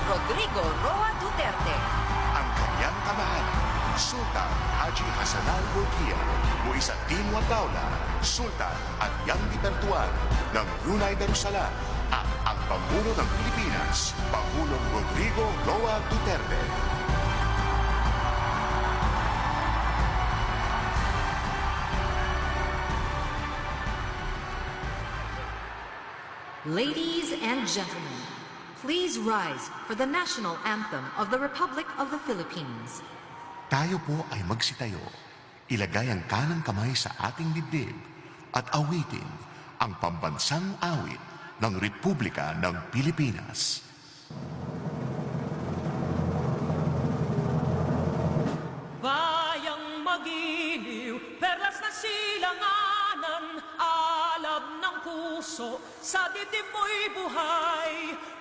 Rodrigo Roa Duterte. Ang kanyang kamahalan, Sultan Haji Hassanal Bolkiah, Muizaddin Wadaula, Sultan at Yang Dipertuan ng Brunei Darussalam at ang Pangulo ng Pilipinas, Pangulong Rodrigo Roa Duterte. Ladies and gentlemen, please rise for the national anthem of the Republic of the Philippines. Tayo po ay magsitayo, ilagay ang kanang kamay sa ating dibdib at awitin ang pambansang awit ng Republika ng Pilipinas. Bayang magiliw, perlas na silanganan, alab ng puso, sa dibdib mo'y buhay.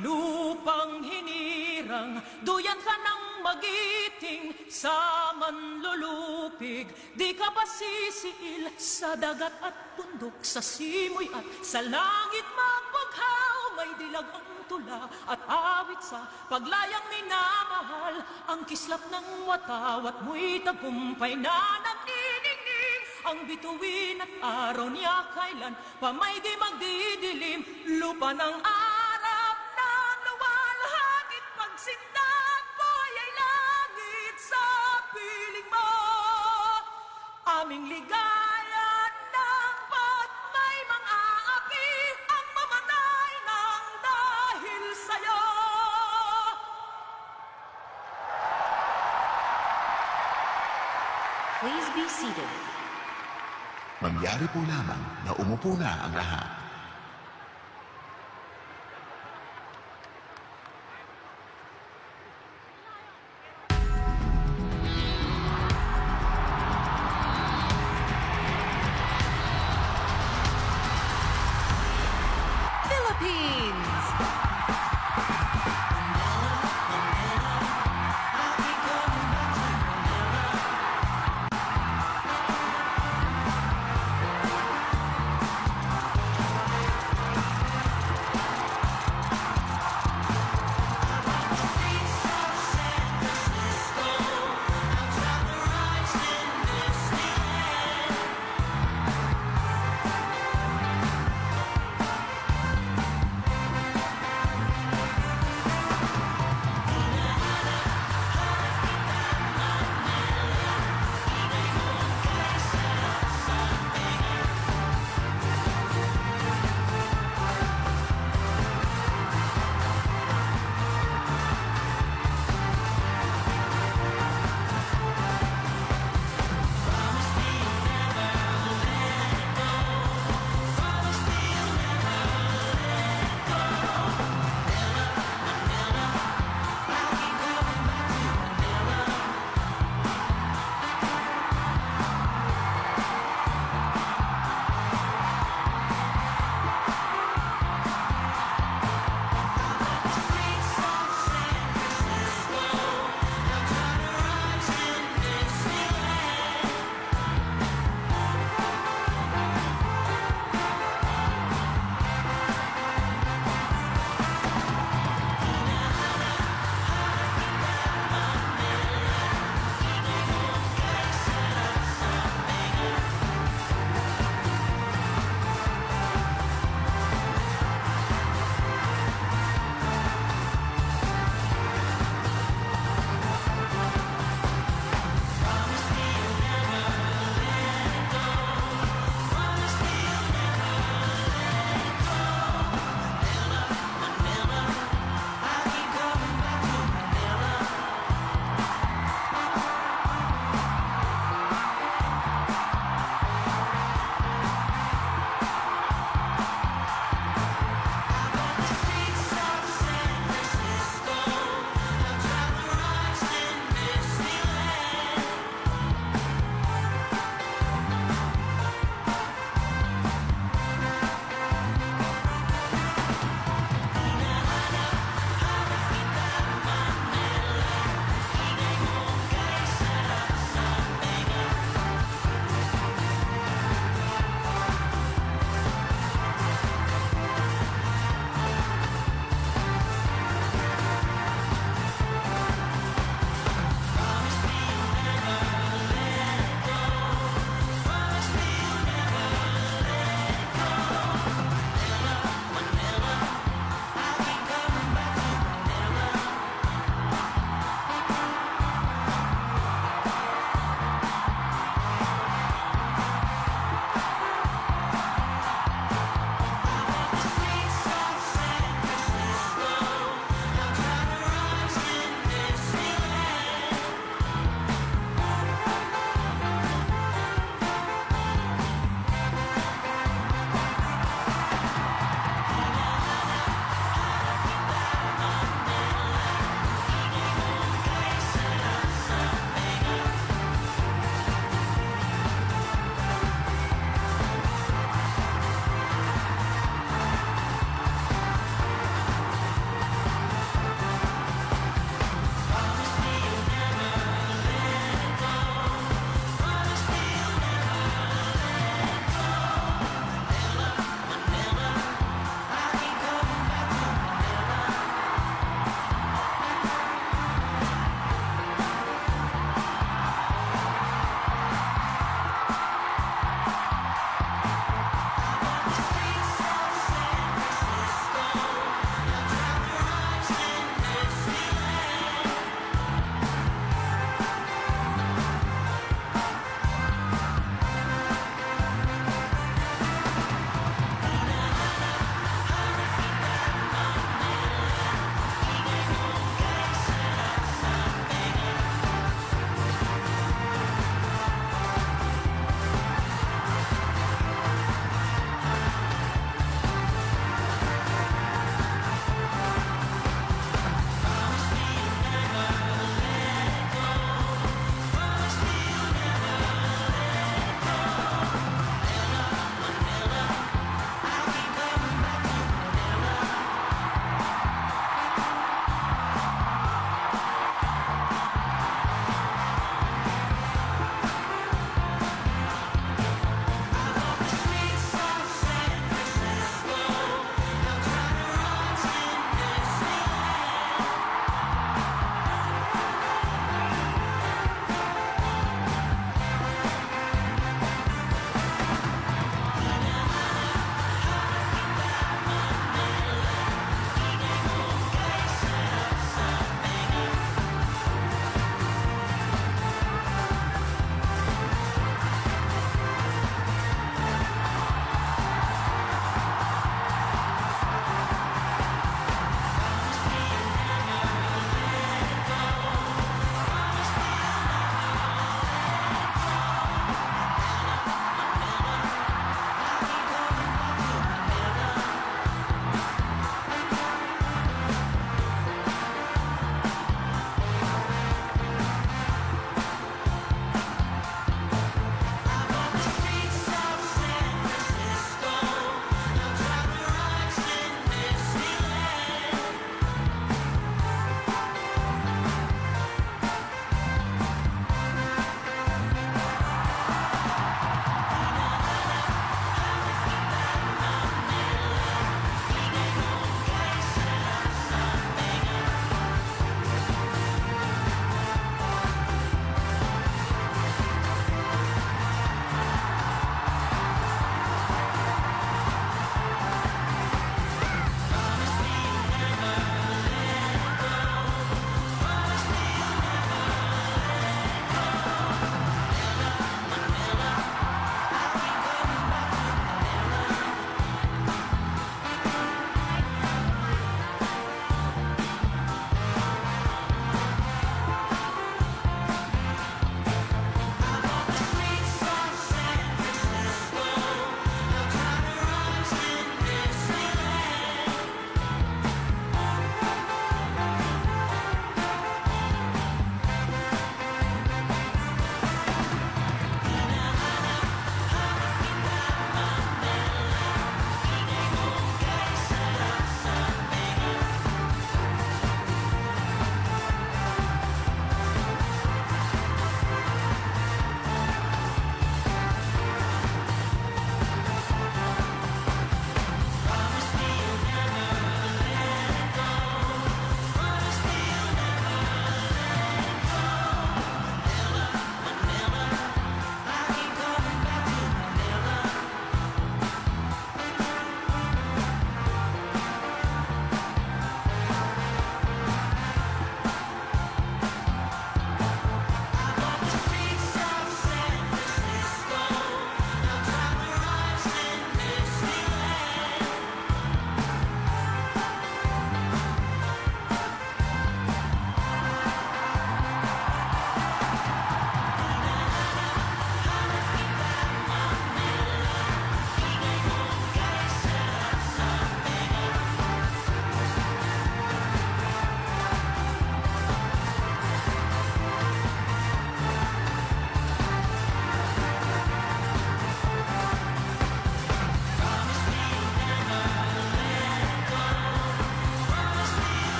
Lupang hinirang, duyan ka ng magiting, sa manlulupig, di ka pa sisiil, sa dagat at bundok, sa simoy at sa langit magbughaw. May dilag ang tula at awit sa paglayang minamahal, ang kislap ng watawat mo'y tagumpay na nagdidingding. Ang bituin at araw niya kailan pa may di magdidilim, lupa ng arap na luwalhati pagsindak ko'y ay langit sa piling mo. Aming ligaya ng pag may mga api ang mamatay ng dahil sa'yo. Please be seated. Mangyari po lamang na umupo na ang lahat.